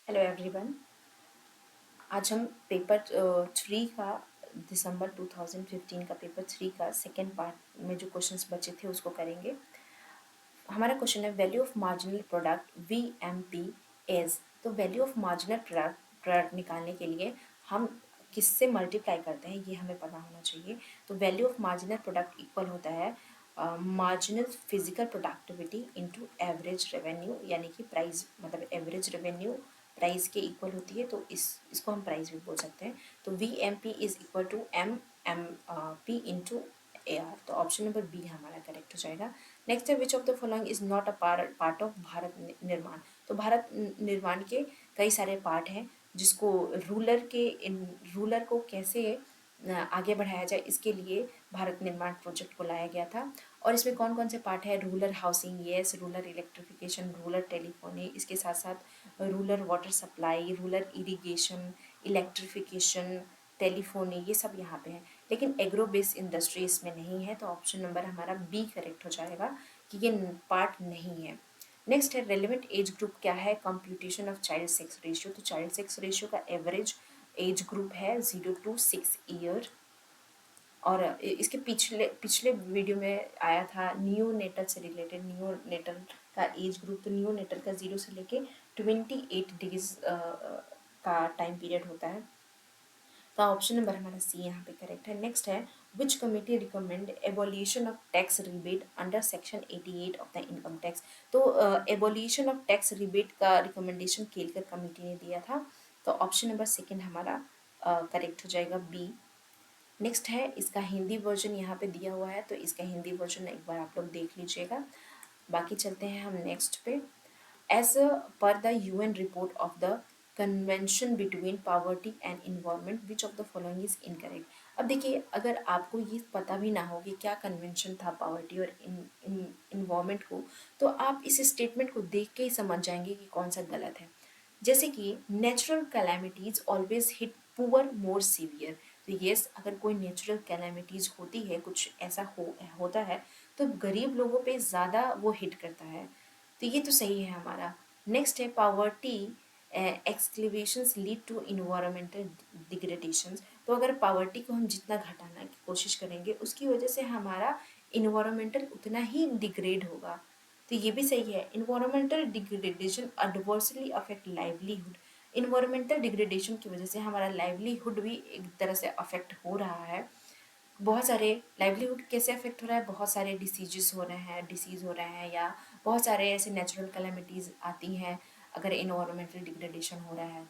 Hello everyone. आज हम paper 3 का दिसंबर 2015 का पेपर 3 का सेकेंड पार्ट में जो क्वेश्चंस बचे थे उसको करेंगे। हमारा क्वेश्चन है value of marginal product VMP is. तो वैल्यू ऑफ मार्जिनल प्रोडक्ट निकालने के लिए हम किससे मल्टीप्लाई करते हैं ये हमें पता होना चाहिए। तो value of marginal product equal होता है marginal physical productivity into average revenue, यानी कि प्राइस मतलब एवरेज रेवेन्यू प्राइस के इक्वल होती है, तो इसको हम प्राइस भी बोल सकते हैं। तो VMP is equal to MP into AR। तो ऑप्शन नंबर बी हमारा करेक्ट हो जाएगा। नेक्स्ट है which of the following is not a part of Bharat Nirman. तो भारत निर्माण के कई सारे पार्ट हैं जिसको रूलर को कैसे आगे बढ़ाया जाए इसके लिए भारत निर्माण प्रोजेक्ट को लाया गया था। और इसमें कौन कौन से पार्ट है? Rural housing, yes, rural electrification, rural telephony, इसके साथ साथ rural water supply, rural irrigation, electrification, telephony, ये सब यहाँ पे है। लेकिन एग्रो बेस इंडस्ट्री इसमें नहीं है, तो ऑप्शन नंबर हमारा बी करेक्ट हो जाएगा कि ये पार्ट नहीं है। नेक्स्ट है रेलिवेंट एज ग्रुप क्या है? Computation of child sex ratio. तो चाइल्ड सेक्स रेशियो का एवरेज एज ग्रुप है 0 to 6 ईयर। और इसके पिछले पिछले वीडियो में आया था नियोनेटल से रिलेटेड, नियोनेटल का एज ग्रुप। तो नियोनेटल का 0 से लेके 28 डेज का टाइम पीरियड होता है। तो ऑप्शन नंबर हमारा सी यहाँ पे करेक्ट है। नेक्स्ट है विच committee recommend abolition of tax rebate under section 88 of the income tax. तो एबोलिशन ऑफ टैक्स रिबेट का रिकमेंडेशन केलकर कमेटी ने दिया था। तो ऑप्शन नंबर सेकेंड हमारा करेक्ट हो जाएगा बी। नेक्स्ट है इसका हिंदी वर्जन यहाँ पे दिया हुआ है, तो इसका हिंदी वर्जन एक बार आप लोग देख लीजिएगा। बाकी चलते हैं हम नेक्स्ट पे। As per the UN report of the convention between poverty and environment which of the following is incorrect. अब देखिए, अगर आपको ये पता भी ना हो कि क्या कन्वेंशन था पॉवर्टी और इन्वायरमेंट को, तो आप इस स्टेटमेंट को देख के ही समझ जाएंगे कि कौन सा गलत है। जैसे कि natural calamities always hit poor मोर सीवियर। तो यस, अगर कोई नेचुरल कैलामिटीज होती है, कुछ ऐसा होता है, तो गरीब लोगों पे ज़्यादा वो हिट करता है। तो ये तो सही है हमारा। नेक्स्ट है poverty exacerbations lead to environmental degradations. तो अगर पावर्टी को हम जितना घटाना की कोशिश करेंगे उसकी वजह से हमारा इन्वायरमेंटल उतना ही डिग्रेड होगा। तो ये भी सही है। Environmental degradation adversely affect livelihood. Environmental degradation की वजह से हमारा लाइवलीहुड भी एक तरह से अफेक्ट हो रहा है। बहुत सारे लाइवलीहुड कैसे अफेक्ट हो रहा है? बहुत सारे डिसीज़ हो रहे हैं, या बहुत सारे ऐसे नेचुरल कैलेमिटीज़ आती हैं अगर इन्वायरमेंटल डिग्रेडेशन हो रहा है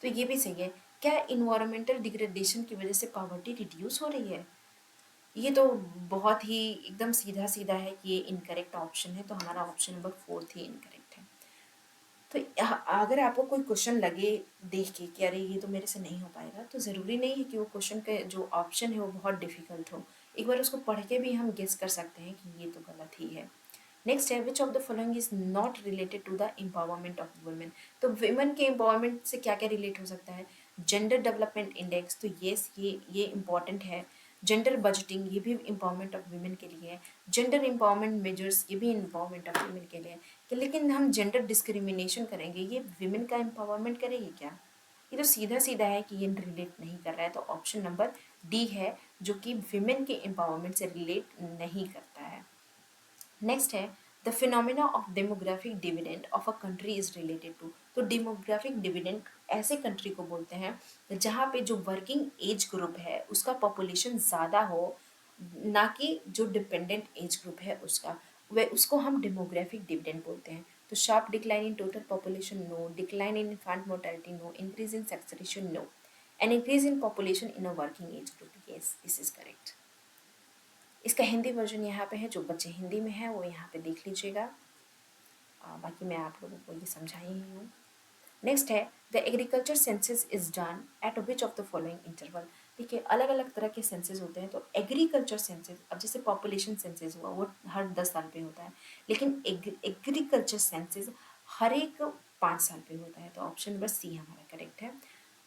तो ये भी सही है। क्या इन्वायरमेंटल डिग्रेडेशन की वजह से पॉवर्टी रिड्यूस हो रही है? ये तो बहुत ही एकदम सीधा सीधा है कि ये इनकरेक्ट ऑप्शन है, तो हमारा ऑप्शन नंबर 4 ही इनकरेक्ट है। तो अगर आपको कोई क्वेश्चन लगे देख के कि अरे ये तो मेरे से नहीं हो पाएगा, तो ज़रूरी नहीं है कि वो क्वेश्चन के जो ऑप्शन है वो बहुत डिफिकल्ट हो। एक बार उसको पढ़ के भी हम गेस कर सकते हैं कि ये तो गलत ही है। नेक्स्ट है which of the following is not related to the empowerment of women. तो वुमेन के एम्पावरमेंट से क्या क्या रिलेट हो सकता है? जेंडर डेवलपमेंट इंडेक्स, तो येस ये इम्पॉर्टेंट है। जेंडर बजटिंग, ये भी एम्पावरमेंट ऑफ वुमेन के लिए है। जेंडर एम्पावरमेंट मेजर्स, ये भी एम्पावरमेंट ऑफ वुमेन के लिए है। लेकिन हम जेंडर डिस्क्रिमिनेशन करेंगे, ये वुमेन का एम्पावरमेंट करेगी क्या? ये तो सीधा सीधा है कि ये रिलेट नहीं कर रहा है, तो ऑप्शन नंबर डी है जो कि विमेन के एम्पावरमेंट से रिलेट नहीं करता है। नेक्स्ट है the phenomena of demographic dividend of a country is related to. तो डेमोग्राफिक डिविडेंड ऐसे कंट्री को बोलते हैं जहाँ पे जो वर्किंग एज ग्रुप है उसका पॉपुलेशन ज़्यादा हो, ना कि जो डिपेंडेंट एज ग्रुप है उसका, वह उसको हम डेमोग्राफिक डिविडेंड बोलते हैं। तो sharp decline in total population no, decline in infant mortality no, increase in sex ratio no, and increase in population in a working age group, yes this is correct. इसका Hindi version यहाँ पे है, जो बच्चे हिंदी में है वो यहाँ पे देख लीजिएगा। बाकी मैं आप लोगों को ये समझा ही हूँ। नेक्स्ट है the agriculture census is done at which of the following interval. देखिए, अलग अलग तरह के सेंसस होते हैं। तो एग्रीकल्चर सेंसस, अब जैसे पॉपुलेशन सेंसस हुआ वो हर 10 साल पे होता है, लेकिन एग्रीकल्चर सेंसस हर एक 5 साल पे होता है। तो ऑप्शन नंबर सी हमारा करेक्ट है।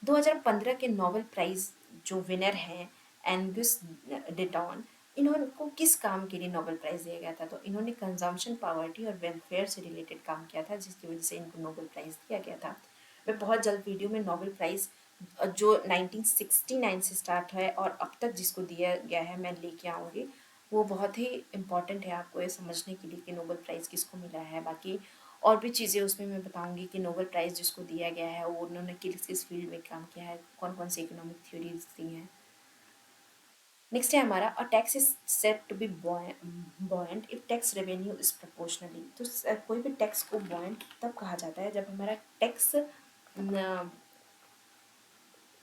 2015 के नोबेल प्राइज जो विनर हैं एंगस डेटॉन, इन्होंने किस काम के लिए नोबेल प्राइज़ दिया गया था? तो इन्होंने कंजम्पशन, पॉवर्टी और वेलफेयर से रिलेटेड काम किया था, जिसकी वजह से इनको नोबेल प्राइज़ दिया गया था। मैं बहुत जल्द वीडियो में नोबेल प्राइज़ जो 1969 से स्टार्ट है और अब तक जिसको दिया गया है मैं लेके आऊँगी। वो बहुत ही इम्पॉर्टेंट है आपको ये समझने के लिए कि नोबेल प्राइज़ किसको मिला है। बाकी और भी चीज़ें उसमें मैं बताऊँगी कि नोबेल प्राइज़ जिसको दिया गया है वो उन्होंने किस फील्ड में काम किया है, कौन-कौन सी इकोनॉमिक थ्योरीज़ दी हैं। नेक्स्ट है हमारा a tax is set to be buoyant if tax revenue is proportionally. तो कोई भी टैक्स को बॉयंट तब कहा जाता है जब हमारा टैक्स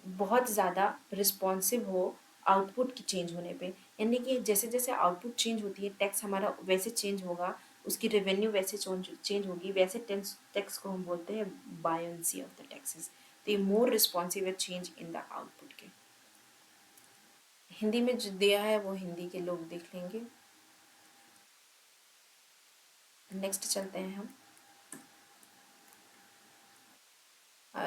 बहुत ज़्यादा रिस्पॉन्सिव हो आउटपुट की चेंज होने पे। यानी कि जैसे जैसे आउटपुट चेंज होती है टैक्स हमारा वैसे चेंज होगा, उसकी रेवेन्यू वैसे चेंज होगी, वैसे टैक्स टैक्स को हम बोलते हैं बायोंसी ऑफ द टैक्सेस। तो ये मोर रिस्पॉन्सिव है चेंज इन द आउटपुट के। हिंदी में जो दिया है वो हिंदी के लोग देख लेंगे। नेक्स्ट चलते हैं हम।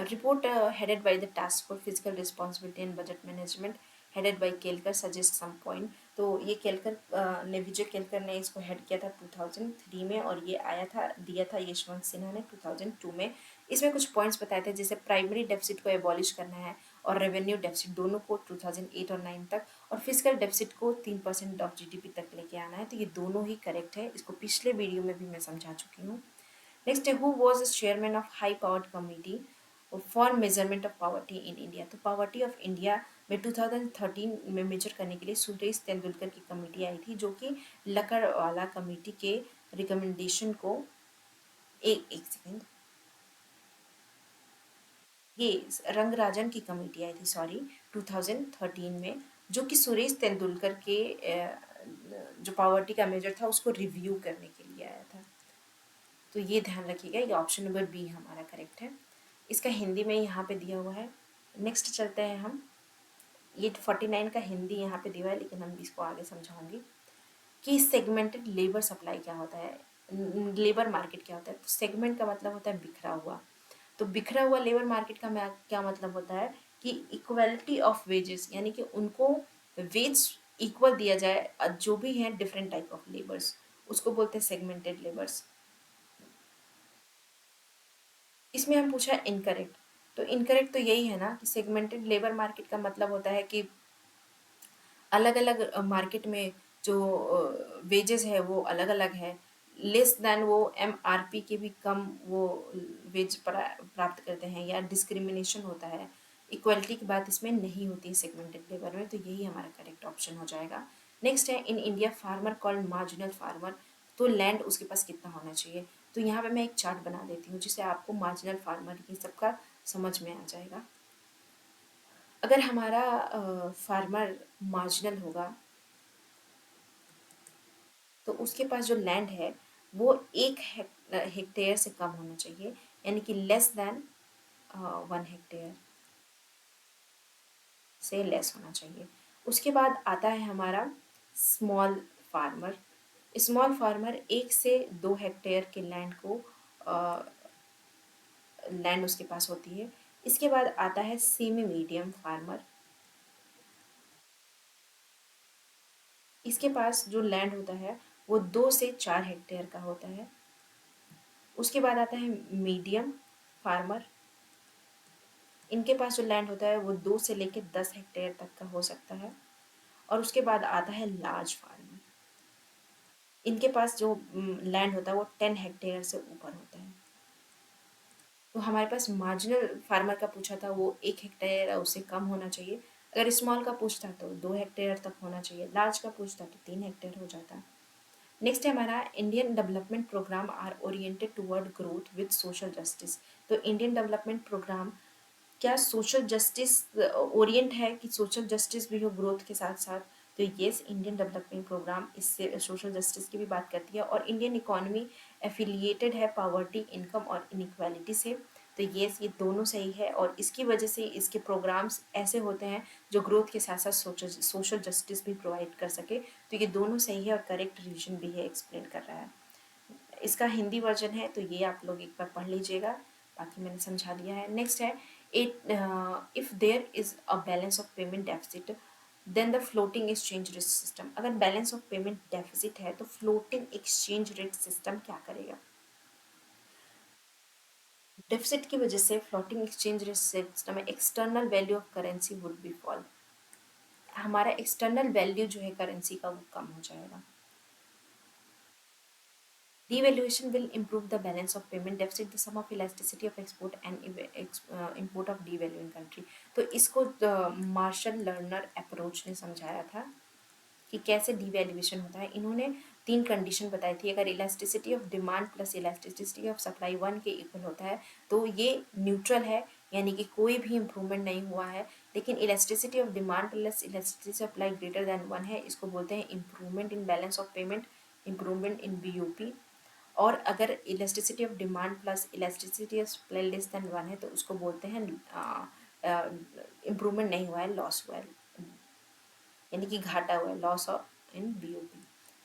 Report headed by the Task for Fiscal Responsibility and Budget Management headed by Kelkar suggest some point. तो ये केलकर ने विजय केलकर ने इसको हेड किया था 2003 में और ये आया था दिया था यशवंत सिन्हा ने 2002 में। इसमें कुछ पॉइंट्स बताए थे जैसे प्राइमरी डेफिसिट को एबॉलिश करना है और रेवेन्यू डेफिसिट दोनों को 2008 और 9 तक, और फिजिकल डेफिसिट को 3% ऑफ जीडीपी तक लेके आना है। तो ये दोनों ही करेक्ट है, इसको पिछले वीडियो में भी मैं समझा चुकी हूँ। नेक्स्ट है who was the chairman of high powered committee for measurement of poverty in India. तो पावर्टी ऑफ इंडिया में 2013 में मेजर करने के लिए सुरेश तेंदुलकर की कमेटी आई थी, जो कि लकड़वाला कमेटी के रिकमेंडेशन को एक सेकेंड, ये रंगराजन की कमेटी आई थी सॉरी 2013 में, जो कि सुरेश तेंदुलकर के जो पावर्टी का मेजर था उसको रिव्यू करने के लिए आया था। तो ये ध्यान रखिएगा, ये ऑप्शन नंबर बी हमारा करेक्ट है। इसका हिंदी में यहाँ पे दिया हुआ है। नेक्स्ट चलते हैं हम। ये 49 का हिंदी यहाँ पे दिया हुआ है लेकिन हम इसको आगे समझाऊंगी कि सेगमेंटेड लेबर सप्लाई क्या होता है, लेबर मार्केट क्या होता है। तो सेगमेंट का मतलब होता है बिखरा हुआ। तो बिखरा हुआ लेबर मार्केट का क्या मतलब होता है कि इक्वलिटी ऑफ वेजेस, यानी कि उनको वेज इक्वल दिया जाए जो भी हैं डिफरेंट टाइप ऑफ लेबर्स, उसको बोलते हैं सेगमेंटेड लेबर्स। इसमें हम पूछा इनकरेक्ट। तो इनकरेक्ट तो यही है ना कि सेगमेंटेड लेबर मार्केट का मतलब होता है कि अलग अलग मार्केट में जो वेजेस है वो अलग अलग है, लेस दैन वो एमआरपी के भी कम वो वेज प्राप्त करते हैं, या डिस्क्रिमिनेशन होता है। इक्वलिटी की बात इसमें नहीं होती है सेगमेंटेड लेबर में, तो यही हमारा करेक्ट ऑप्शन हो जाएगा। नेक्स्ट है in India farmer called marginal farmer. तो लैंड उसके पास कितना होना चाहिए। तो यहाँ पे मैं एक चार्ट बना देती हूँ जिससे आपको मार्जिनल फार्मर की सबका समझ में आ जाएगा। अगर हमारा फार्मर मार्जिनल होगा तो उसके पास जो लैंड है वो 1 हेक्टेयर से कम होना चाहिए, यानी कि लेस दैन 1 हेक्टेयर से लेस होना चाहिए। उसके बाद आता है हमारा स्मॉल फार्मर। स्मॉल फार्मर 1 से 2 हेक्टेयर के लैंड को लैंड उसके पास होती है। इसके बाद आता है सेमी मीडियम फार्मर। इसके पास जो लैंड होता है वो 2 से 4 हेक्टेयर का होता है। उसके बाद आता है मीडियम फार्मर। इनके पास जो लैंड होता है वो 2 से लेकर 10 हेक्टेयर तक का हो सकता है। और उसके बाद आता है लार्ज फार्मर। इनके पास जो लैंड होता है वो 10 हेक्टेयर से ऊपर होता है। तो हमारे पास मार्जिनल फार्मर का पूछा था वो 1 हेक्टेयर या उससे कम होना चाहिए। अगर स्मॉल का पूछता तो 2 हेक्टेयर तक होना चाहिए, लार्ज का पूछता तो 3 हेक्टेयर हो जाता। नेक्स्ट है हमारा Indian development program are oriented toward growth with social justice. तो इंडियन डेवलपमेंट प्रोग्राम क्या सोशल जस्टिस ओरिएंट है कि सोशल जस्टिस भी हो ग्रोथ के साथ साथ। तो येस, इंडियन डेवलपमेंट प्रोग्राम इससे सोशल जस्टिस की भी बात करती है। और इंडियन इकोनॉमी एफिलिएटेड है पावर्टी इनकम और इनक्वालिटी से। तो येस, ये दोनों सही है और इसकी वजह से इसके प्रोग्राम्स ऐसे होते हैं जो ग्रोथ के साथ साथ सोशल जस्टिस भी प्रोवाइड कर सके। तो ये दोनों सही है और करेक्ट रीजन भी है, एक्सप्लेन कर रहा है। इसका हिंदी वर्जन है तो ये आप लोग एक बार पढ़ लीजिएगा, बाकी मैंने समझा दिया है। नेक्स्ट है it if there is a balance of payment deficit then the floating exchange rate system. अगर बैलेंस ऑफ पेमेंट डेफिसिट है तो फ्लोटिंग एक्सचेंज रेट सिस्टम क्या करेगा। डेफिसिट की वजह से फ्लोटिंग एक्सचेंज रेट सिस्टम में external value of currency would be fall, हमारा एक्सटर्नल वैल्यू जो है करेंसी का वो कम हो जाएगा। Devaluation will improve the balance of payment deficit, the sum of elasticity of export and import of devaluing country। तो इसको मार्शल लर्नर अप्रोच ने समझाया था कि कैसे डिवैल्यूएशन होता है। इन्होंने 3 कंडीशन बताई थी, अगर elasticity of demand plus elasticity of supply 1 के इक्वल होता है तो ये न्यूट्रल है, यानी कि कोई भी इम्प्रूवमेंट नहीं हुआ है। लेकिन elasticity of demand plus elasticity supply greater than 1 है, इसको बोलते हैं improvement in balance of payment, improvement in BOP। और अगर elasticity of demand plus elasticity of supply less than 1 है तो उसको बोलते हैं इम्प्रूवमेंट नहीं हुआ है, लॉस हुआ है, यानी कि घाटा हुआ है, लॉस ऑफ इन BOP।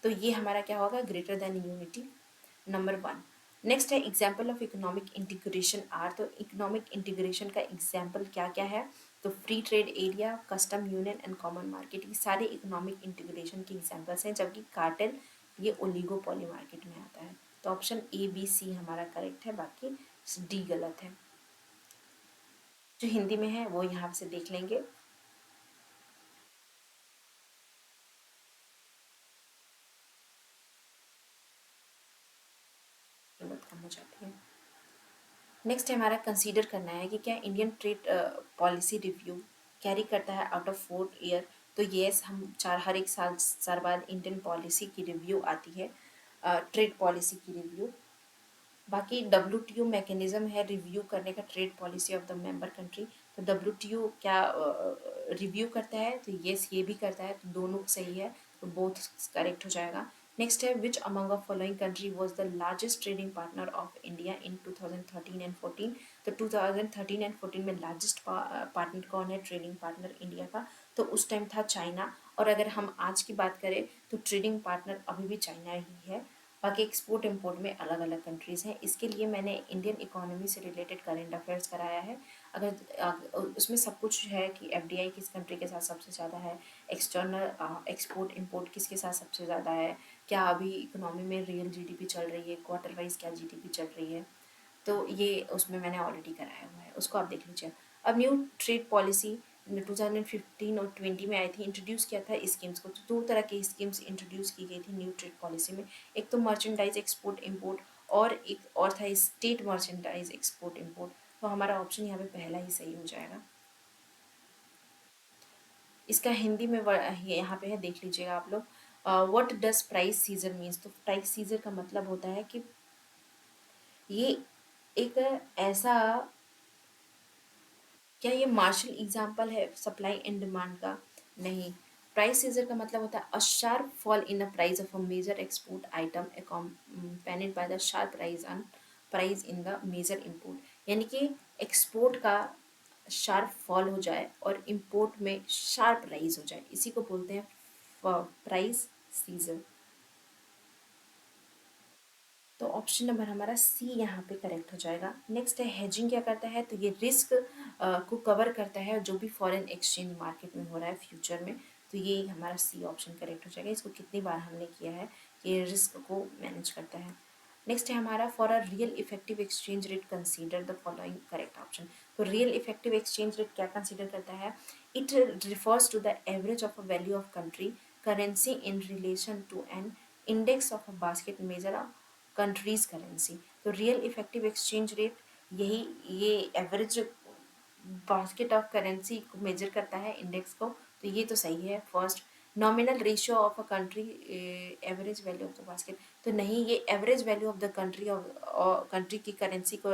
तो ये हमारा क्या होगा, greater than unity number 1। Next है example of economic integration are. तो इकोनॉमिक इंटीग्रेशन का एग्जाम्पल क्या क्या है, तो free trade area, custom union and common market, ये सारे इकोनॉमिक इंटीग्रेशन के एग्जाम्पल्स हैं, जबकि कार्टेल ये ओलिगोपोली मार्केट में आता है। तो ऑप्शन ABC हमारा करेक्ट है, बाकी डी गलत है। जो हिंदी में है वो यहाँ से देख लेंगे। कीमत कम हो जाती है। नेक्स्ट हमारा कंसीडर करना है कि क्या Indian trade policy review carry करता है आउट ऑफ 4 ईयर। तो येस, हम हर एक साल बाद इंडियन पॉलिसी की रिव्यू आती है, ट्रेड पॉलिसी की रिव्यू। बाकी WTO मैकेनिज्म है रिव्यू करने का trade policy of the member country. तो WTO क्या रिव्यू करता है, तो येस ये भी करता है, तो दोनों सही है, तो बोथ करेक्ट हो जाएगा। नेक्स्ट है which among of following country was the largest trading partner of India in 2013 and 14। तो 2013 एंड 14 में लार्जेस्ट पार्टनर कौन है, ट्रेडिंग पार्टनर इंडिया का, तो उस टाइम था चाइना। और अगर हम आज की बात करें तो ट्रेडिंग पार्टनर अभी भी चाइना ही है। बाकी एक्सपोर्ट इंपोर्ट में अलग अलग कंट्रीज़ हैं। इसके लिए मैंने इंडियन इकोनॉमी से रिलेटेड करेंट अफेयर्स कराया है। उसमें सब कुछ है कि FDI किस कंट्री के साथ सबसे ज़्यादा है, एक्सटर्नल एक्सपोर्ट इंपोर्ट किसके साथ सबसे ज़्यादा है, क्या अभी इकोनॉमी में रियल GDP चल रही है, क्वार्टर वाइज क्या GDP चल रही है, तो ये उसमें मैंने ऑलरेडी कराया हुआ है, उसको आप देख लीजिए। अब न्यू ट्रेड पॉलिसी 2015 और 20 में आई थी, इंट्रोड्यूस किया था स्कीम्स को। तो 2 तरह की स्कीम्स इंट्रोड्यूस की गई थी न्यू ट्रेड पॉलिसी में, एक तो मर्चेंडाइज एक्सपोर्ट इंपोर्ट और एक और था स्टेट मर्चेंडाइज एक्सपोर्ट इंपोर्ट। तो हमारा ऑप्शन यहाँ पे पहला ही सही हो जाएगा। इसका हिंदी में यहाँ पे है, देख लीजिएगा आप लोग। What does price scissor means. तो प्राइस सीजर का मतलब होता है कि ये एक ऐसा, क्या ये मार्शल एग्जाम्पल है सप्लाई एंड डिमांड का, नहीं। प्राइस सीजर का मतलब होता है a sharp fall in the price of a major export item accompanied by the sharp price in the major import, यानी कि एक्सपोर्ट का शार्प फॉल हो जाए और इंपोर्ट में शार्प राइज हो जाए, इसी को बोलते हैं प्राइस सीजर। तो ऑप्शन नंबर हमारा सी यहाँ पे करेक्ट हो जाएगा। नेक्स्ट है हेजिंग क्या करता है, तो ये रिस्क को कवर करता है जो भी फॉरेन एक्सचेंज मार्केट में हो रहा है फ्यूचर में। तो ये हमारा सी ऑप्शन करेक्ट हो जाएगा। इसको कितनी बार हमने किया है, ये रिस्क को मैनेज करता है। नेक्स्ट है हमारा for a real effective exchange rate consider the following correct option. तो रियल इफेक्टिव एक्सचेंज रेट क्या कंसीडर करता है, it refers to the average of a value of country currency in relation to an index of a basket major countries currency. तो real effective exchange rate यही ये average basket of currency को measure करता है, index को। तो ये तो सही है first. Nominal ratio of a country average value of the basket, तो नहीं, ये average value of the country of country की करेंसी को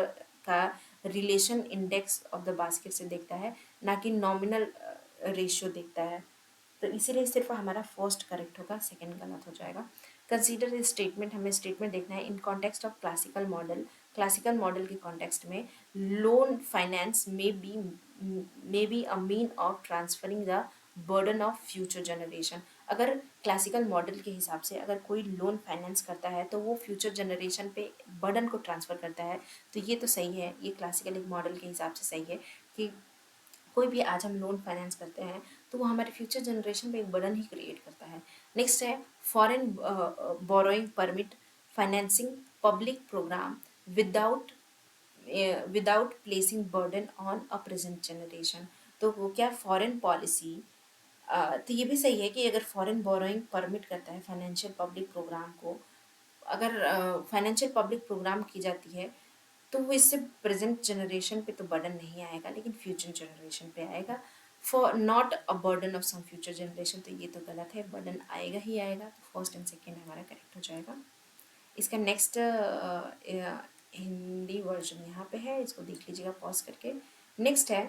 का relation index of the basket से देखता है, ना कि नॉमिनल रेशियो देखता है। तो इसीलिए सिर्फ हमारा फर्स्ट करेक्ट होगा, सेकंड गलत हो जाएगा। कंसीडर दिस स्टेटमेंट, हमें स्टेटमेंट देखना है in context of classical model. Classical model के कॉन्टेक्स्ट में loan finance may be a mean of transferring the burden of future generation. अगर क्लासिकल मॉडल के हिसाब से अगर कोई लोन फाइनेंस करता है तो वो फ्यूचर जनरेशन पे बर्डन को ट्रांसफ़र करता है। तो ये तो सही है, ये क्लासिकल एक मॉडल के हिसाब से सही है कि कोई भी आज हम लोन फाइनेंस करते हैं तो वो हमारे फ्यूचर जनरेशन पे एक बर्डन ही क्रिएट करता है। नेक्स्ट है foreign borrowing permit financing public program without without placing burden on a present generation. तो वो क्या, फॉरेन पॉलिसी। तो ये भी सही है कि अगर फॉरेन बोरोइंग परमिट करता है फाइनेंशियल पब्लिक प्रोग्राम को, अगर फाइनेंशियल पब्लिक प्रोग्राम की जाती है, तो वो इससे प्रेजेंट जनरेशन पे तो बर्डन नहीं आएगा, लेकिन फ्यूचर जनरेशन पे आएगा। For not a burden of some future generation, तो ये तो गलत है, बर्डन आएगा ही आएगा। तो फर्स्ट एंड सेकेंड हमारा करेक्ट हो जाएगा। इसका नेक्स्ट हिंदी वर्जन यहाँ पे है, इसको देख लीजिएगा पॉज करके। नेक्स्ट है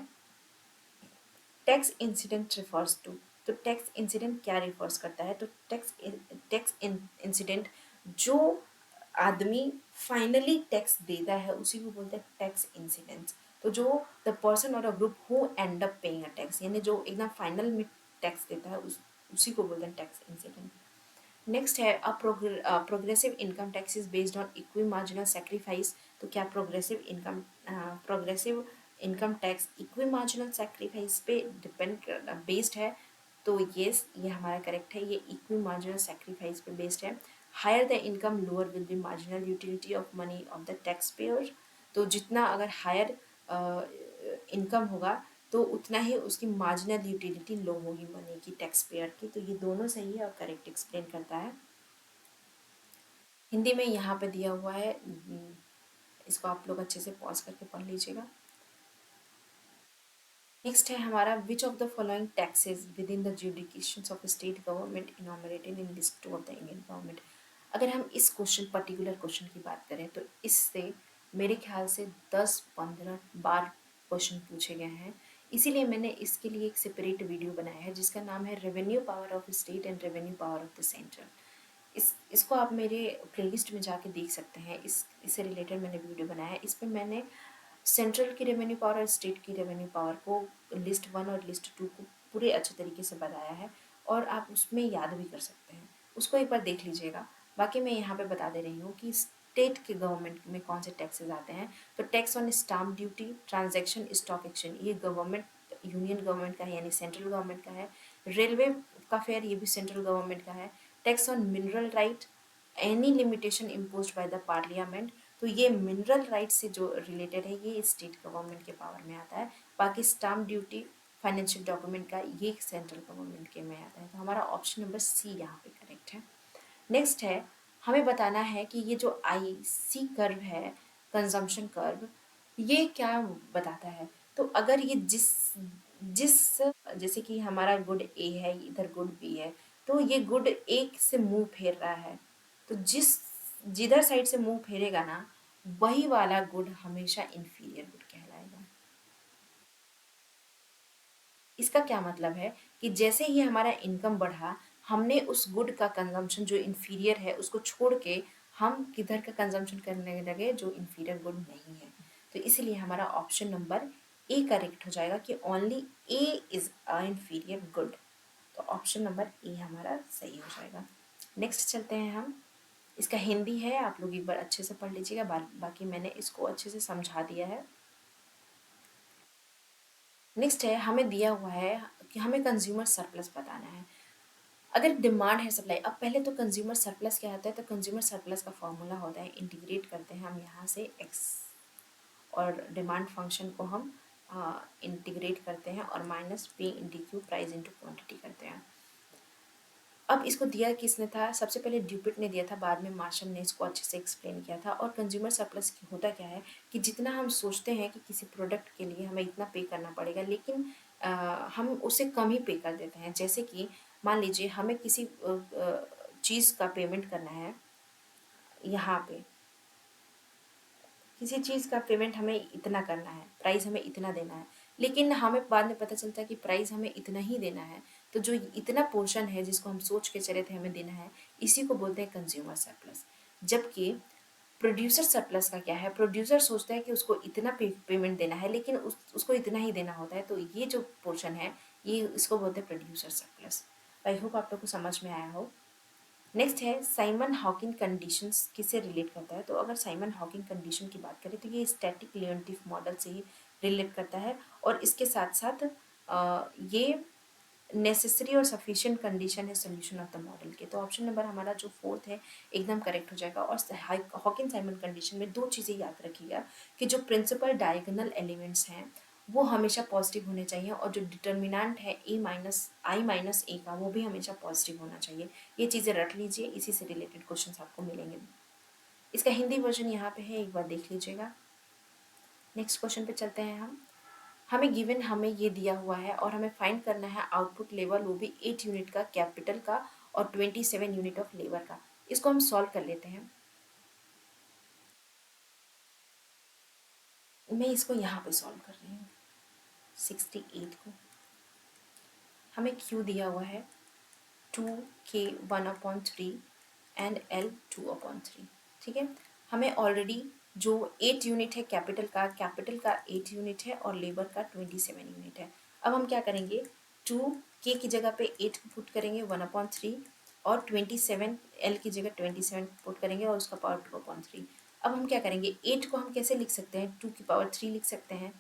टैक्स इंसिडेंट रिफर्स टू। तो टैक्स इंसिडेंट क्या रिफर्स करता है? तो टैक्स इंसिडेंट जो आदमी फाइनली टैक्स देता है उसी को बोलते हैं टैक्स इंसिडेंट्स। तो जो द पर्सन और a group who and up paying a tax, यानी जो एकदम फाइनल में टैक्स देता है उसी को बोलते हैं टैक्स इंसिडेंट। नेक्स्ट है progressive income tax is based on equi marginal sacrifice. तो क्या progressive income tax equi marginal sacrifice पे डिपेंड बेस्ड है? तो ये हमारा करेक्ट है, ये इक्वी मार्जिनल सेक्रीफाइस पे बेस्ड है। Higher the income lower will be marginal utility of money of the tax payer. तो जितना अगर हायर इनकम होगा तो उतना ही उसकी मार्जिनल यूटिलिटी लो होगी मनी की, टैक्स पेयर की। तो ये दोनों सही है और करेक्ट एक्सप्लेन करता है। हिंदी में यहाँ पे दिया हुआ है, इसको आप लोग अच्छे से पॉज करके पढ़ लीजिएगा। नेक्स्ट है हमारा which of the following taxes within the jurisdictions of state government enumerated in list two of the Indian government. अगर हम इस क्वेश्चन पर्टिकुलर क्वेश्चन की बात करें तो इससे मेरे ख्याल से 10-15 बार क्वेश्चन पूछे गए हैं। इसीलिए मैंने इसके लिए एक सेपरेट वीडियो बनाया है जिसका नाम है revenue power of state and revenue power of the centre. इसको आप मेरे प्लेलिस्ट में जाके देख सकते हैं। इससे रिलेटेड मैंने वीडियो बनाया है। इस पर मैंने सेंट्रल की रेवेन्यू पावर और स्टेट की रेवेन्यू पावर को, लिस्ट 1 और लिस्ट 2 को पूरे अच्छे तरीके से बताया है और आप उसमें याद भी कर सकते हैं। उसको एक बार देख लीजिएगा। बाकी मैं यहाँ पे बता दे रही हूँ कि स्टेट के गवर्नमेंट में कौन से टैक्सेस आते हैं। तो tax on stamp duty, transaction, stock exchange, ये गवर्नमेंट, यूनियन गवर्नमेंट का है यानी सेंट्रल गवर्नमेंट का है। रेलवे का फेयर, ये भी सेंट्रल गवर्नमेंट का है। Tax on mineral right, any limitation imposed by the parliament, तो ये मिनरल राइट से जो रिलेटेड है ये स्टेट गवर्नमेंट के पावर में आता है। बाकी स्टाम्प ड्यूटी, फाइनेंशियल डॉक्यूमेंट का, ये सेंट्रल गवर्नमेंट के में आता है। तो हमारा ऑप्शन नंबर सी यहाँ पे करेक्ट है। नेक्स्ट है हमें बताना है कि ये जो आई सी कर्व है, कंजम्पशन कर्व, ये क्या बताता है। तो अगर ये जिस जिस जैसे कि हमारा गुड ए है, इधर गुड बी है, तो ये गुड एक से मुंह फेर रहा है। तो जिधर साइड से मुंह फेरेगा ना, वही वाला गुड हमेशा इन्फीरियर गुड कहलाएगा। इसका क्या मतलब है कि जैसे ही हमारा इनकम बढ़ा, हमने उस गुड का कंजम्पशन जो इन्फीरियर है उसको छोड़ के हम किधर का कंजम्पशन करने लगे जो इन्फीरियर गुड नहीं है। तो इसलिए हमारा ऑप्शन नंबर ए करेक्ट हो जाएगा कि only A is a inferior good. तो ऑप्शन नंबर ए हमारा सही हो जाएगा। नेक्स्ट चलते हैं हम। इसका हिंदी है, आप लोग एक बार अच्छे से पढ़ लीजिएगा। बाकी मैंने इसको अच्छे से समझा दिया है। नेक्स्ट है हमें दिया हुआ है कि हमें कंज्यूमर सरप्लस बताना है। अगर डिमांड है सप्लाई, अब पहले तो कंज्यूमर सरप्लस क्या होता है? तो कंज्यूमर सरप्लस का फॉर्मूला होता है, इंटीग्रेट करते हैं हम यहाँ से एक्स और डिमांड फंक्शन को हम इंटीग्रेट करते हैं और minus P into Q, price into quantity करते हैं। अब इसको दिया किसने था? सबसे पहले ड्यूपिट ने दिया था, बाद में मार्शल ने इसको अच्छे से एक्सप्लेन किया था। और कंज्यूमर सरप्लस होता क्या है कि जितना हम सोचते हैं कि किसी प्रोडक्ट के लिए हमें इतना पे करना पड़ेगा, लेकिन हम उससे कम ही पे कर देते हैं। जैसे कि मान लीजिए हमें किसी चीज़ का पेमेंट करना है, यहाँ पे किसी चीज़ का पेमेंट हमें इतना करना है, प्राइस हमें इतना देना है, लेकिन हमें बाद में पता चलता है कि प्राइस हमें इतना ही देना है। तो जो इतना पोर्शन है जिसको हम सोच के चले थे हमें देना है, इसी को बोलते हैं कंज्यूमर सरप्लस। जबकि प्रोड्यूसर सरप्लस का क्या है? प्रोड्यूसर सोचता है कि उसको इतना पेमेंट देना है, लेकिन उसको इतना ही देना होता है। तो ये जो पोर्शन है, ये इसको बोलते हैं प्रोड्यूसर सरप्लस। आई होप आप लोग को समझ में आया हो। नेक्स्ट है साइमन हॉकिंग कंडीशंस किससे रिलेट करता है? तो अगर साइमन हॉकिंग कंडीशन की बात करें तो ये स्टैटिक लियोनटिफ मॉडल से ही रिलेट करता है। और इसके साथ साथ ये नेसेसरी और सफिशिएंट कंडीशन है सोल्यूशन ऑफ द मॉडल के। तो ऑप्शन नंबर हमारा जो फोर्थ है एकदम करेक्ट हो जाएगा। और हॉकिंस साइमन कंडीशन में दो चीज़ें याद रखिएगा कि जो प्रिंसिपल डायगोनल एलिमेंट्स हैं वो हमेशा पॉजिटिव होने चाहिए, और जो डिटर्मिनेंट है i - a का वो भी हमेशा पॉजिटिव होना चाहिए। ये चीज़ें रट लीजिए, इसी से रिलेटेड क्वेश्चन आपको मिलेंगे। इसका हिंदी वर्जन यहाँ पे है, एक बार देख लीजिएगा। नेक्स्ट क्वेश्चन पे चलते हैं हम। हमें ये दिया हुआ है और हमें फाइंड करना है आउटपुट लेवल, वो भी 8 यूनिट का कैपिटल का और 27 यूनिट ऑफ लेबर का। इसको हम सॉल्व कर लेते हैं। मैं इसको यहाँ पे सॉल्व कर रही हूँ। 68 को हमें क्यू दिया हुआ है 2k 1/3 एंड L 2/3। ठीक है, हमें ऑलरेडी जो 8 यूनिट है कैपिटल का 8 यूनिट है और लेबर का 27 यूनिट है। अब हम क्या करेंगे, 2k की जगह पे 8 को पुट करेंगे 1/3 और 27 L की जगह 27 पुट करेंगे और उसका पावर 2/3। अब हम क्या करेंगे, 8 को हम कैसे लिख सकते हैं, 2 की पावर 3 लिख सकते हैं,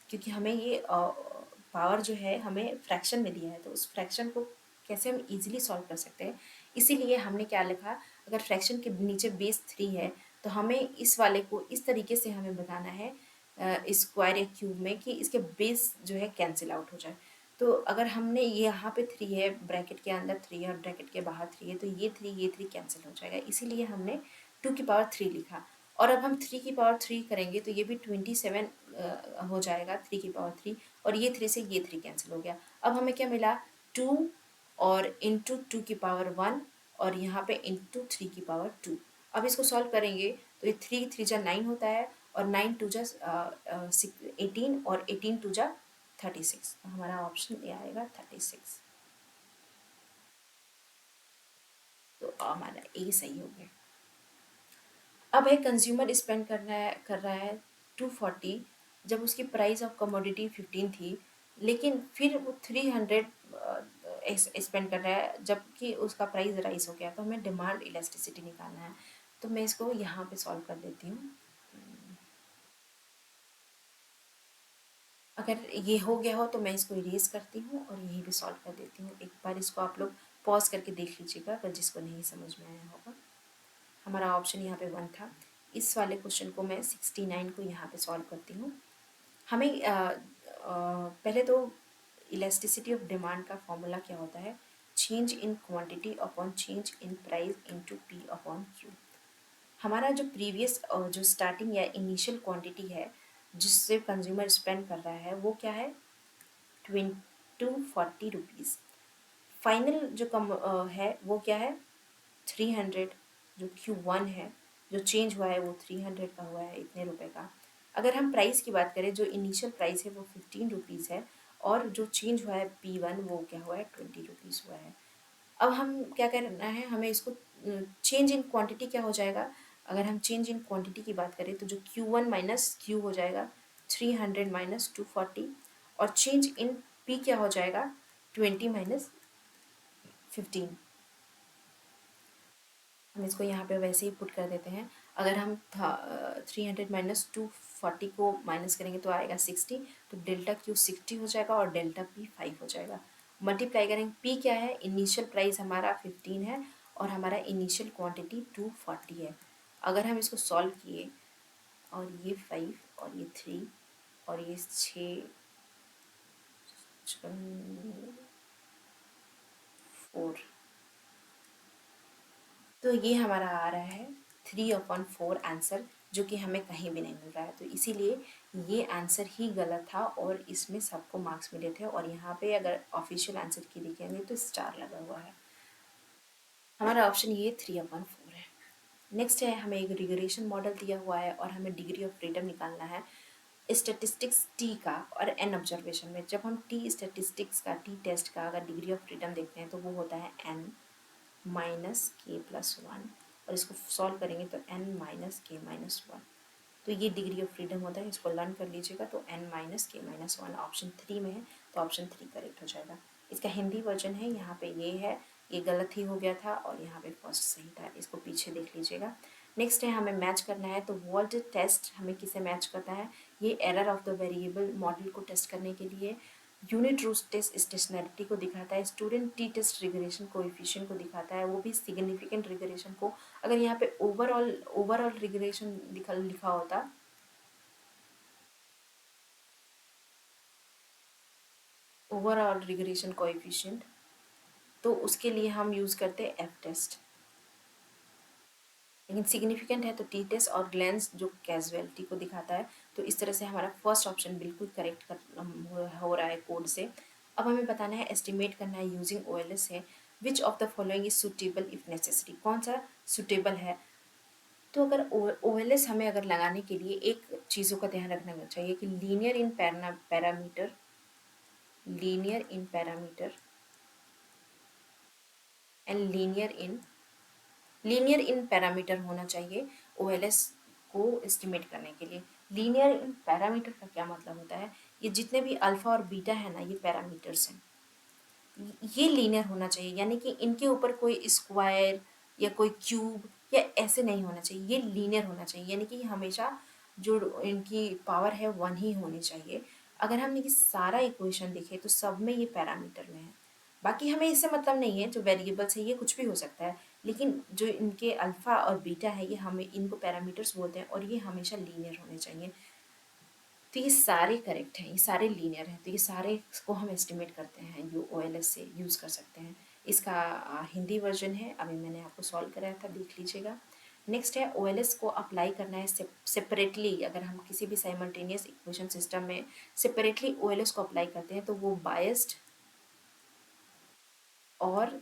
क्योंकि हमें ये पावर जो है हमें फ्रैक्शन में दिया है, तो उस फ्रैक्शन को कैसे हम इजीली सॉल्व कर सकते हैं। इसीलिए हमने क्या लिखा, अगर फ्रैक्शन के नीचे बेस 3 है तो हमें इस वाले को इस तरीके से हमें बताना है स्क्वायर या क्यूब में कि इसके बेस जो है कैंसिल आउट हो जाए। तो अगर हमने ये यहाँ पे 3 है, ब्रैकेट के अंदर 3 है और ब्रैकेट के बाहर 3 है, तो ये 3 कैंसिल हो जाएगा, इसीलिए हमने 2 की पावर 3 लिखा। और अब हम 3 की पावर 3 करेंगे तो ये भी 27 हो जाएगा 3 की पावर 3, और ये 3 से ये 3 कैंसिल हो गया। अब हमें क्या मिला, 2 और इंटू 2 की पावर 1 और यहाँ पे इंटू 3 की पावर 2। अब इसको सॉल्व करेंगे तो ये 3 3 जा 9 होता है और 9 2 जा 18 और 18 2 जा 36। तो हमारा ऑप्शन ए आएगा 36। तो हमारा ए सही हो गया। अब है कंज्यूमर स्पेंड कर रहा है 240, जब उसकी प्राइस ऑफ कमोडिटी 15 थी, लेकिन फिर वो 300 स्पेंड कर रहा है जबकि उसका प्राइस राइज हो गया। तो हमें डिमांड इलास्टिसिटी निकालना है, तो मैं इसको यहाँ पे सॉल्व कर देती हूँ। अगर ये हो गया हो तो मैं इसको इरेज करती हूँ और यहीं पे सॉल्व कर देती हूँ। एक बार इसको आप लोग पॉज करके देख लीजिएगा अगर जिसको नहीं समझ में आया होगा। हमारा ऑप्शन यहाँ पे 1 था। इस वाले क्वेश्चन को मैं 69 को यहाँ पे सॉल्व करती हूँ। हमें पहले तो इलास्टिसिटी ऑफ डिमांड का फॉर्मूला क्या होता है, change in quantity upon change in price into P upon Q. हमारा जो प्रीवियस जो स्टार्टिंग या इनिशियल क्वांटिटी है जिससे कंज्यूमर स्पेंड कर रहा है वो क्या है, 240 रुपीज़। फाइनल जो कम है वो क्या है 300। जो Q1 है जो चेंज हुआ है वो 300 का हुआ है, इतने रुपए का। अगर हम प्राइस की बात करें, जो इनिशियल प्राइस है वो 15 रुपीज़ है और जो चेंज हुआ है P1 वो क्या हुआ है 20 रुपीज़ हुआ है। अब हम क्या करना है, हमें इसको चेंज इन क्वांटिटी क्या हो जाएगा, अगर हम चेंज इन क्वांटिटी की बात करें तो जो Q1 माइनस Q हो जाएगा 300 माइनस 240, और चेंज इन P क्या हो जाएगा 20 माइनस 15। हम इसको यहाँ पे वैसे ही पुट कर देते हैं। अगर हम 300 माइनस 240 को माइनस करेंगे तो आएगा 60, तो डेल्टा क्यू 60 हो जाएगा और डेल्टा पी 5 हो जाएगा। मल्टीप्लाई करेंगे, पी क्या है, इनिशियल प्राइस हमारा 15 है और हमारा इनिशियल क्वांटिटी 240 है। अगर हम इसको सॉल्व किए और ये 5 और ये 3 और ये 6 4, तो ये हमारा आ रहा है 3/4 आंसर, जो कि हमें कहीं भी नहीं मिल रहा है। तो इसीलिए ये आंसर ही गलत था और इसमें सबको मार्क्स मिले थे। और यहाँ पे अगर ऑफिशियल आंसर की देखेंगे तो स्टार लगा हुआ है। हमारा ऑप्शन ये 3/4 है। नेक्स्ट है, हमें एक रिग्रेशन मॉडल दिया हुआ है और हमें डिग्री ऑफ फ्रीडम निकालना है स्टेटिस्टिक्स टी का और एन ऑब्जर्वेशन में। जब हम टी स्टेटिस्टिक्स का, टी टेस्ट का अगर डिग्री ऑफ फ्रीडम देखते हैं तो वो होता है एन माइनस के प्लस 1, और इसको सॉल्व करेंगे तो n माइनस के माइनस 1। तो ये डिग्री ऑफ फ्रीडम होता है, इसको लर्न कर लीजिएगा। तो n माइनस के माइनस 1 ऑप्शन 3 में है, तो ऑप्शन 3 करेक्ट हो जाएगा। इसका हिंदी वर्जन है, यहाँ पे ये है, ये गलत ही हो गया था और यहाँ पे फर्स्ट सही था, इसको पीछे देख लीजिएगा। नेक्स्ट है, हमें मैच करना है, तो वर्ल्ड टेस्ट हमें किसे मैच करता है, ये error of the variable model को टेस्ट करने के लिए यूनिट रूट टेस्ट स्टेशनरिटी को दिखाता है, student t test regression coefficient को दिखाता है, वो भी सिग्निफिकेंट रिग्रेशन को। अगर यहाँ पे ओवरऑल ओवरऑल रिग्रेशन लिखा होता, ओवरऑल रिग्रेशन कोएफिशिएंट, तो उसके लिए हम यूज़ करते हैं एफ टेस्ट, लेकिन सिग्निफिकेंट है तो टी टेस्ट और ग्लैंस जो कैजुअलिटी को दिखाता है। तो इस तरह से हमारा फर्स्ट ऑप्शन बिल्कुल करेक्ट हो रहा है कोड से। अब हमें बताना है, एस्टिमेट करना है यूजिंग ओ एल एस है, which of the following is suitable if necessary, कौन सा सुटेबल है। तो अगर ओ एल एस हमें अगर लगाने के लिए एक चीज़ों का ध्यान रखना चाहिए कि linear in parameter, linear in parameter and linear in parameter होना चाहिए ओ एल एस को एस्टिमेट करने के लिए। लीनियर इन पैरामीटर का क्या मतलब होता है, ये जितने भी अल्फा और बीटा है ना, ये पैरामीटर्स हैं, ये लीनियर होना चाहिए, यानी कि इनके ऊपर कोई स्क्वायर या कोई क्यूब या ऐसे नहीं होना चाहिए, ये लीनियर होना चाहिए, यानी कि हमेशा जो इनकी पावर है वन ही होनी चाहिए। अगर हम ये सारा इक्वेशन देखें तो सब में ये पैरामीटर में है, बाकी हमें इससे मतलब नहीं है, जो वेरिएबल्स है ये कुछ भी हो सकता है, लेकिन जो इनके अल्फ़ा और बीटा है ये हमें इनको पैरामीटर्स बोलते हैं और ये हमेशा लीनियर होने चाहिए। तो ये सारे करेक्ट हैं, ये सारे लीनियर हैं, तो ये सारे को हम एस्टिमेट करते हैं यू ओ एल एस से यूज़ कर सकते हैं। इसका हिंदी वर्जन है, अभी मैंने आपको सॉल्व कराया था, देख लीजिएगा। नेक्स्ट है ओ एल एस को अप्लाई करना है सेपरेटली, अगर हम किसी भी साइमल्टेनियस इक्वेशन सिस्टम में सेपरेटली ओ एल एस को अप्लाई करते हैं तो वो बायस्ड और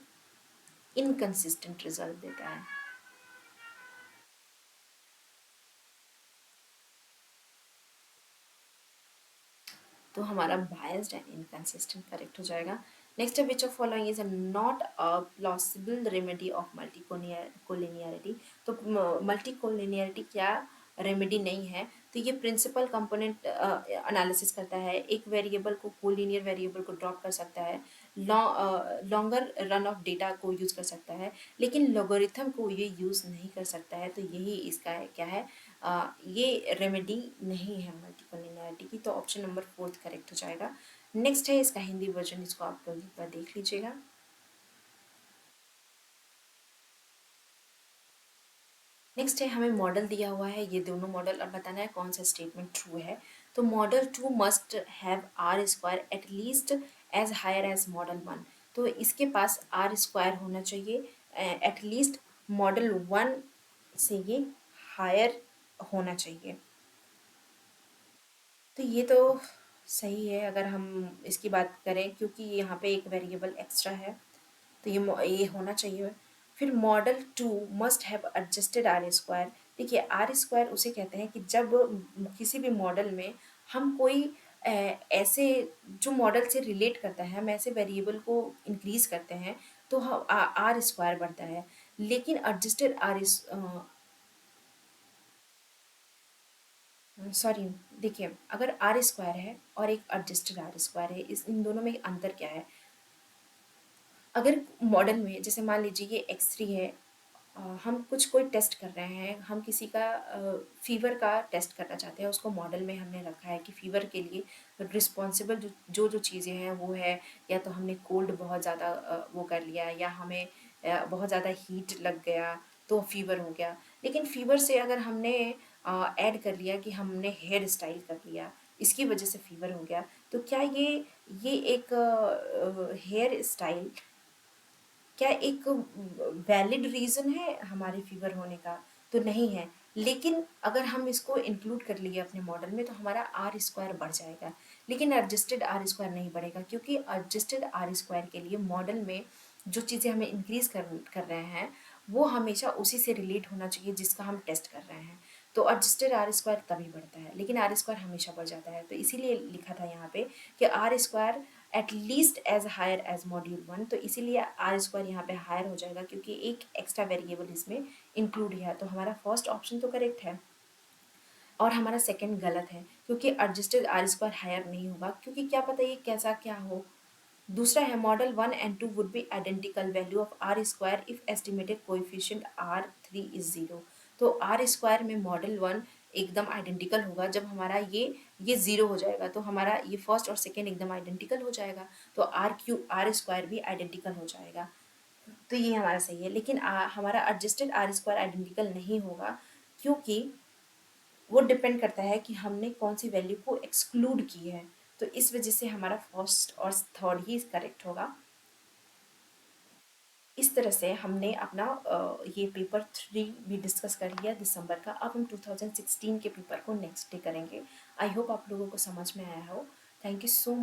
इनकंसिस्टेंट रिजल्ट देता है। तो हमारा बायस्ड एंड इनकंसिस्टेंट करेक्ट हो जाएगा। नेक्स्ट है, which of following is not a plausible remedy of multi collinearity. तो मल्टी कोलिनियरिटी क्या रेमेडी नहीं है, तो ये प्रिंसिपल कंपोनेंट एनालिसिस करता है, एक वेरिएबल को कोलिनियर वेरिएबल को ड्रॉप कर सकता है, लॉन्गर रन ऑफ डेटा को यूज़ कर सकता है, लेकिन लॉगरिथम को ये यूज़ नहीं कर सकता है। तो यही इसका है, क्या है, ये रेमेडी नहीं है मल्टीकोलिनियरिटी की, तो ऑप्शन नंबर 4 करेक्ट हो जाएगा। नेक्स्ट है इसका हिंदी वर्जन, इसको आप लोग एक बार देख लीजिएगा। नेक्स्ट है, हमें मॉडल दिया हुआ है, ये दोनों मॉडल, और बताना है कौन सा स्टेटमेंट ट्रू है। तो model 2 must have R square at least as higher as model 1, तो इसके पास आर स्क्वायर होना चाहिए एट लीस्ट मॉडल 1 से ये हायर होना चाहिए। तो ये तो सही है अगर हम इसकी बात करें, क्योंकि यहाँ पे एक वेरिएबल एक्स्ट्रा है, तो ये होना चाहिए। फिर model 2 must have adjusted are square. देखिए, आर स्क्वायर उसे कहते हैं कि जब किसी भी मॉडल में हम कोई ऐसे जो मॉडल से रिलेट करता है, हम ऐसे वेरिएबल को इंक्रीज करते हैं तो आर स्क्वायर बढ़ता है। लेकिन एडजस्टेड आर, सॉरी, देखिए, अगर आर स्क्वायर है और एक एडजस्टेड आर स्क्वायर है, इस इन दोनों में अंतर क्या है। अगर मॉडल में जैसे मान लीजिए ये x3 है, हम कुछ कोई टेस्ट कर रहे हैं, हम किसी का फीवर का टेस्ट करना चाहते हैं, उसको मॉडल में हमने रखा है कि फीवर के लिए रिस्पॉन्सिबल जो चीज़ें हैं वो है, या तो हमने कोल्ड बहुत ज़्यादा वो कर लिया, या हमें बहुत ज़्यादा हीट लग गया तो फीवर हो गया। लेकिन फीवर से अगर हमने ऐड कर लिया कि हमने हेयर स्टाइल कर लिया, इसकी वजह से फीवर हो गया, तो क्या ये एक हेयर स्टाइल क्या एक वैलिड रीज़न है हमारे फीवर होने का? तो नहीं है। लेकिन अगर हम इसको इंक्लूड कर लिए अपने मॉडल में तो हमारा आर स्क्वायर बढ़ जाएगा, लेकिन एडजस्टेड आर स्क्वायर नहीं बढ़ेगा, क्योंकि एडजस्टेड आर स्क्वायर के लिए मॉडल में जो चीज़ें हमें इंक्रीज कर रहे हैं वो हमेशा उसी से रिलेट होना चाहिए जिसका हम टेस्ट कर रहे हैं। तो एडजस्टेड आर स्क्वायर तभी बढ़ता है, लेकिन आर स्क्वायर हमेशा बढ़ जाता है। तो इसीलिए लिखा था यहाँ पे कि R square at least as higher as module 1, तो इसीलिए आर स्क्वायर यहाँ पे हायर हो जाएगा क्योंकि एक एक्स्ट्रा वेरिएबल इसमें इंक्लूड है। तो हमारा फर्स्ट ऑप्शन तो करेक्ट है और हमारा सेकंड गलत है, क्योंकि एडजस्टेड आर स्क्वायर हायर नहीं होगा, क्योंकि क्या पता ये कैसा क्या हो। दूसरा है, model 1 and 2 would be identical value of R square if estimated coefficient R3 is 0। तो आर स्क्वायर में मॉडल 1 एकदम आइडेंटिकल होगा, जब हमारा ये ज़ीरो हो जाएगा तो हमारा ये फर्स्ट और सेकेंड एकदम आइडेंटिकल हो जाएगा, तो आर स्क्वायर भी आइडेंटिकल हो जाएगा। तो ये हमारा सही है, लेकिन हमारा एडजस्टेड आर स्क्वायर आइडेंटिकल नहीं होगा, क्योंकि वो डिपेंड करता है कि हमने कौन सी वैल्यू को एक्सक्लूड की है। तो इस वजह से हमारा फर्स्ट और थर्ड ही करेक्ट होगा। इस तरह से हमने अपना ये पेपर 3 भी डिस्कस कर लिया दिसंबर का। अब हम 2016 के पेपर को नेक्स्ट डे करेंगे। आई होप आप लोगों को समझ में आया हो। Thank you so